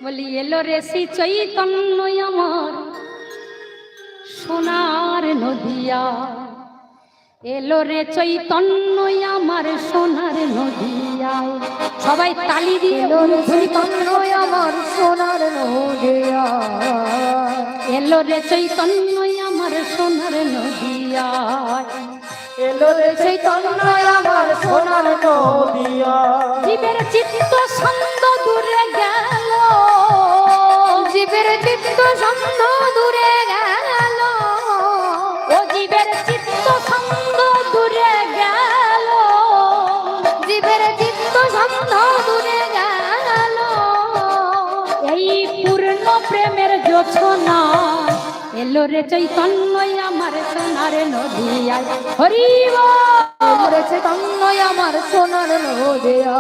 বলি এলো রে শ্রী চৈতন্য আমার সোনার নদিয়া, এলো রে চৈতন্য আমার সোনার নদিয়া। সবাই তালি দিয়ে এলো রে চৈতন্য আমার সোনার নদিয়া, এলো রে চৈতন্য আমার সোনার নদিয়া, এলো রে চৈতন্য আমার সোনার নদিয়া। জীবের চিত্ত ছন্দ দূরে গেল, জীবের চিত্ত ছন্দ দূরে গেল, ও জীবের চিত্ত ছন্দ দূরে গেল, জীবের চিত্ত ছন্দ দূরে গেল। এই পূর্ণ প্রেমের জোছনা এলো রে চৈতন্য আমার সোনার নদিয়ায়। হরি বল। এলো রে চৈতন্য আমার সোনার নদিয়া।